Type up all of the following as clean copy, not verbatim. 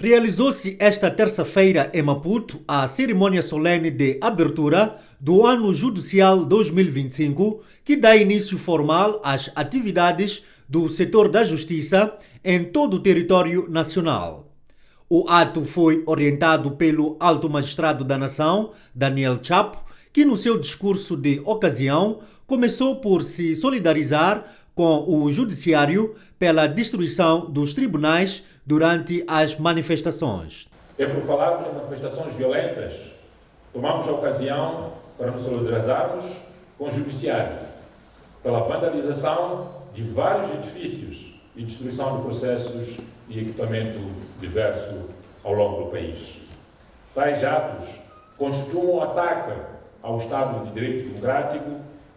Realizou-se esta terça-feira em Maputo a cerimônia solene de abertura do Ano Judicial 2025, que dá início formal às atividades do setor da justiça em todo o território nacional. O ato foi orientado pelo Alto Magistrado da Nação, Daniel Chapo, que no seu discurso de ocasião começou por se solidarizar com o Judiciário pela destruição dos tribunais durante as manifestações. É por falarmos em manifestações violentas, tomamos a ocasião para nos solidarizarmos com o Judiciário pela vandalização de vários edifícios e destruição de processos e equipamento diverso ao longo do país. Tais atos constituem um ataque ao Estado de Direito Democrático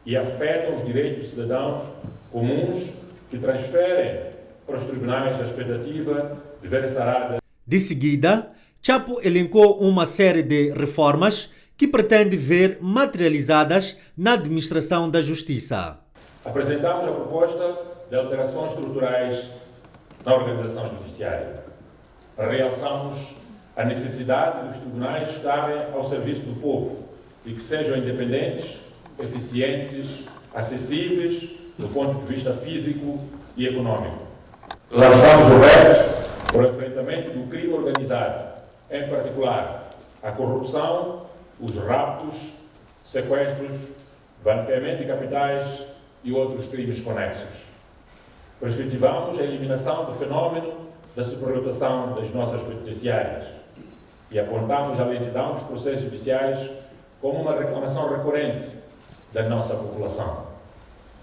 e afetam os direitos dos cidadãos comuns que transferem para os tribunais a expectativa de ver sarada. De seguida, Chapo elencou uma série de reformas que pretende ver materializadas na administração da justiça. Apresentamos a proposta de alterações estruturais na organização judiciária. Realçamos a necessidade dos tribunais estarem ao serviço do povo e que sejam independentes, eficientes, acessíveis do ponto de vista físico e econômico. Lançamos o repto para o enfrentamento do crime organizado, em particular a corrupção, os raptos, sequestros, branqueamento de capitais e outros crimes conexos. Perspectivamos a eliminação do fenómeno da superlotação das nossas penitenciárias e apontamos a lentidão dos processos judiciais como uma reclamação recorrente da nossa população.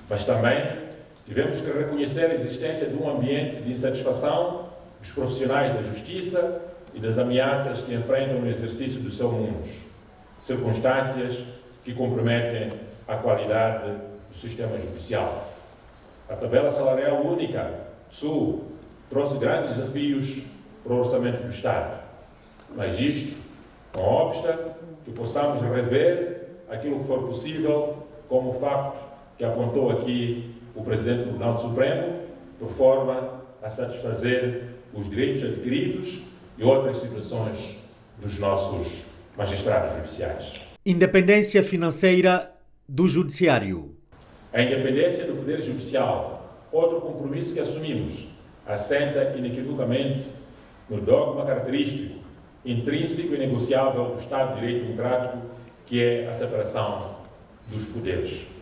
Mas também tivemos que reconhecer a existência de um ambiente de insatisfação dos profissionais da justiça e das ameaças que enfrentam no exercício dos seus mundos, circunstâncias que comprometem a qualidade do sistema judicial. A tabela salarial única, SUL, trouxe grandes desafios para o orçamento do Estado, mas isto não obsta que possamos rever aquilo que for possível, como o facto que apontou aqui o Presidente do Tribunal Supremo, por forma a satisfazer os direitos adquiridos e outras situações dos nossos magistrados judiciais. Independência financeira do Judiciário. A independência do Poder Judicial, outro compromisso que assumimos, assenta inequivocamente no dogma característico, intrínseco e negociável do Estado de Direito Democrático, que é a separação dos poderes.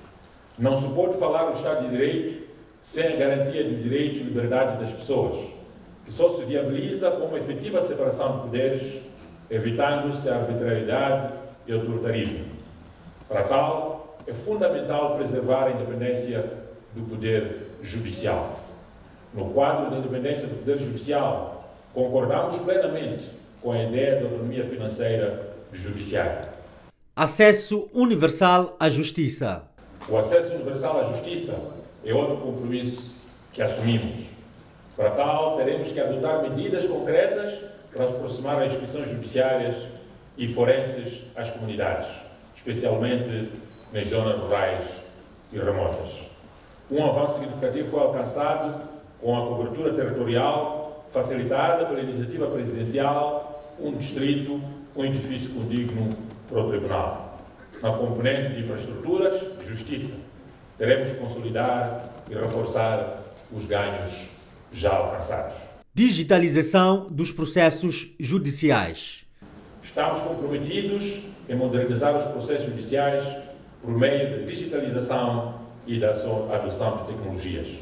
Não se pode falar do Estado de Direito sem a garantia dos direitos e liberdades das pessoas, que só se viabiliza com uma efetiva separação de poderes, evitando-se a arbitrariedade e o autoritarismo. Para tal, é fundamental preservar a independência do Poder Judicial. No quadro da independência do Poder Judicial, concordamos plenamente com a ideia de autonomia financeira do Judiciário. Acesso universal à justiça. O acesso universal à justiça é outro compromisso que assumimos. Para tal, teremos que adotar medidas concretas para aproximar as instituições judiciárias e forenses às comunidades, especialmente nas zonas rurais e remotas. Um avanço significativo foi alcançado com a cobertura territorial facilitada pela iniciativa presidencial, um distrito, um edifício condigno para o Tribunal. Na componente de infraestruturas de justiça, teremos que consolidar e reforçar os ganhos já alcançados. Digitalização dos processos judiciais. Estamos comprometidos em modernizar os processos judiciais por meio da digitalização e da adoção de tecnologias.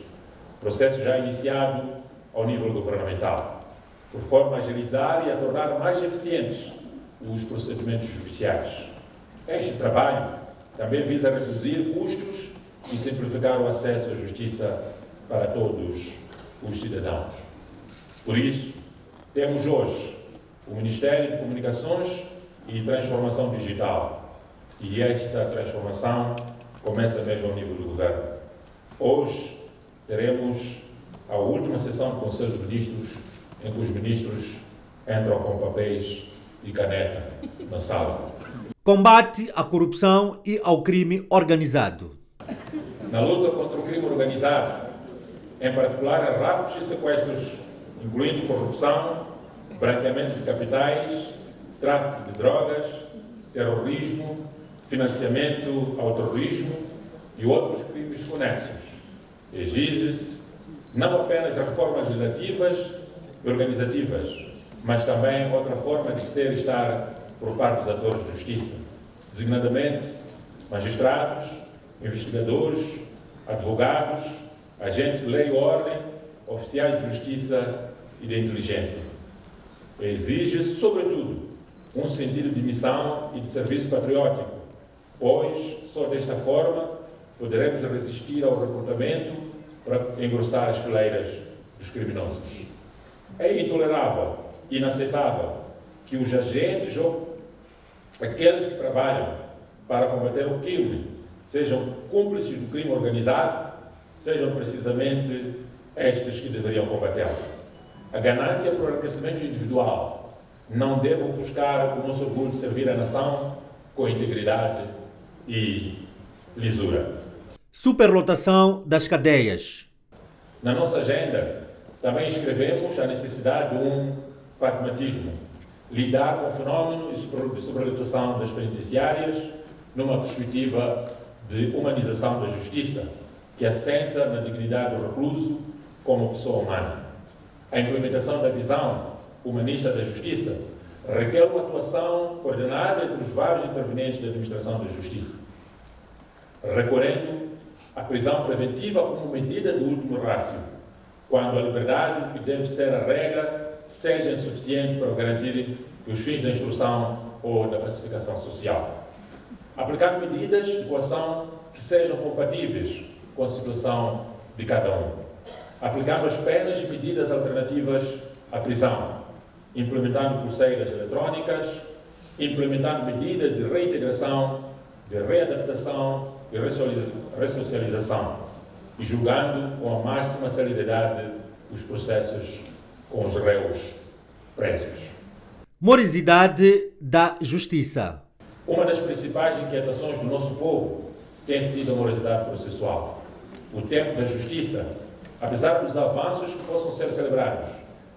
Processo já iniciado ao nível governamental, por forma a agilizar e a tornar mais eficientes os procedimentos judiciais. Este trabalho também visa reduzir custos e simplificar o acesso à justiça para todos os cidadãos. Por isso, temos hoje o Ministério de Comunicações e Transformação Digital. E esta transformação começa mesmo ao nível do governo. Hoje teremos a última sessão do Conselho de Ministros, em que os ministros entram com papéis e caneta na sala. Combate à corrupção e ao crime organizado. Na luta contra o crime organizado, em particular raptos e sequestros, incluindo corrupção, branqueamento de capitais, tráfico de drogas, terrorismo, financiamento ao terrorismo e outros crimes conexos. Exige-se não apenas reformas legislativas e organizativas, mas também outra forma de ser e estar por parte dos atores de justiça, designadamente magistrados, investigadores, advogados, agentes de lei e ordem, oficiais de justiça e de inteligência. Exige, sobretudo, um sentido de missão e de serviço patriótico, pois, só desta forma, poderemos resistir ao recrutamento para engrossar as fileiras dos criminosos. É intolerável, inaceitável, que os agentes ou aqueles que trabalham para combater o crime sejam cúmplices do crime organizado, sejam precisamente estes que deveriam combatê-lo. A ganância por enriquecimento individual não deve ofuscar o nosso orgulho de servir a nação com integridade e lisura. Superlotação das cadeias. Na nossa agenda, também escrevemos a necessidade de um pragmatismo, lidar com o fenómeno de superlotação das penitenciárias numa perspectiva de humanização da justiça, que assenta na dignidade do recluso como pessoa humana. A implementação da visão humanista da justiça requer uma atuação coordenada entre os vários intervenientes da administração da justiça, recorrendo à prisão preventiva como medida de último rácio, quando a liberdade, que deve ser a regra, seja insuficiente para garantir que os fins da instrução ou da pacificação social. Aplicando medidas de coação que sejam compatíveis com a situação de cada um. Aplicando as penas e medidas alternativas à prisão. Implementando pulseiras eletrónicas, implementando medidas de reintegração, de readaptação e ressocialização. E julgando com a máxima celeridade os processos com os réus presos. Morosidade da justiça. Uma das principais inquietações do nosso povo tem sido a morosidade processual. O tempo da justiça, apesar dos avanços que possam ser celebrados,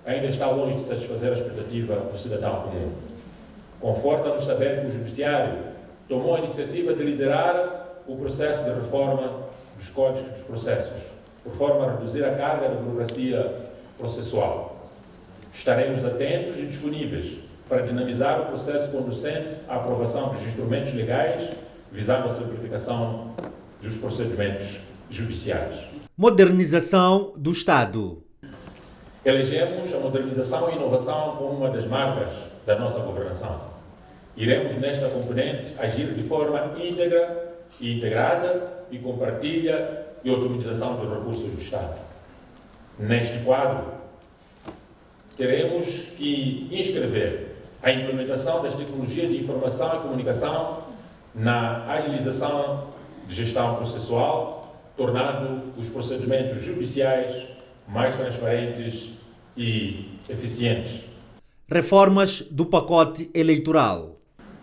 ainda está longe de satisfazer a expectativa do cidadão comum. Conforta-nos saber que o Judiciário tomou a iniciativa de liderar o processo de reforma dos códigos dos processos, por forma a reduzir a carga da burocracia processual. Estaremos atentos e disponíveis para dinamizar o processo conducente à aprovação dos instrumentos legais visando a simplificação dos procedimentos judiciais. Modernização do Estado. Elegemos a modernização e inovação como uma das marcas da nossa governação. Iremos, nesta componente, agir de forma íntegra e integrada e com partilha e otimização dos recursos do Estado. Neste quadro, teremos que inscrever a implementação das tecnologias de informação e comunicação na agilização de gestão processual, tornando os procedimentos judiciais mais transparentes e eficientes. Reformas do pacote eleitoral.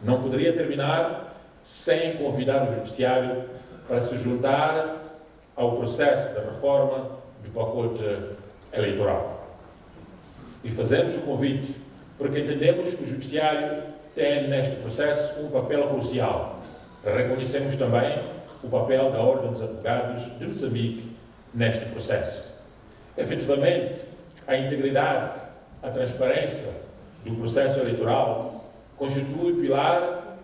Não poderia terminar sem convidar o Judiciário para se juntar ao processo da reforma do pacote eleitoral. E fazemos o convite porque entendemos que o Judiciário tem neste processo um papel crucial. Reconhecemos também o papel da Ordem dos Advogados de Moçambique neste processo. Efetivamente, a integridade, a transparência do processo eleitoral constitui o pilar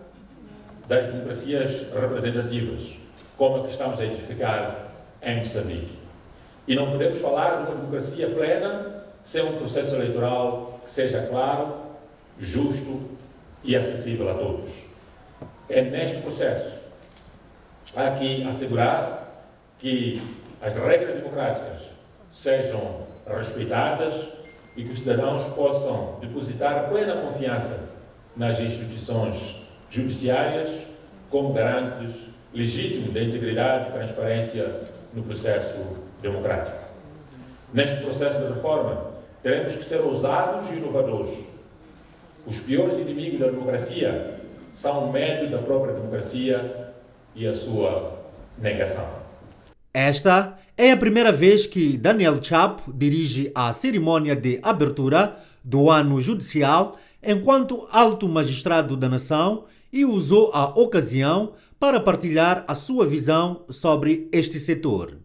das democracias representativas, como a que estamos a edificar em Moçambique. E não podemos falar de uma democracia plena sem um processo eleitoral que seja claro, justo e acessível a todos. É neste processo há que assegurar que as regras democráticas sejam respeitadas e que os cidadãos possam depositar plena confiança nas instituições judiciárias como garantes legítimos da integridade e transparência no processo democrático. Neste processo de reforma, teremos que ser ousados e inovadores. Os piores inimigos da democracia são o medo da própria democracia e a sua negação. Esta é a primeira vez que Daniel Chapo dirige a cerimônia de abertura do ano judicial enquanto alto magistrado da nação e usou a ocasião para partilhar a sua visão sobre este setor.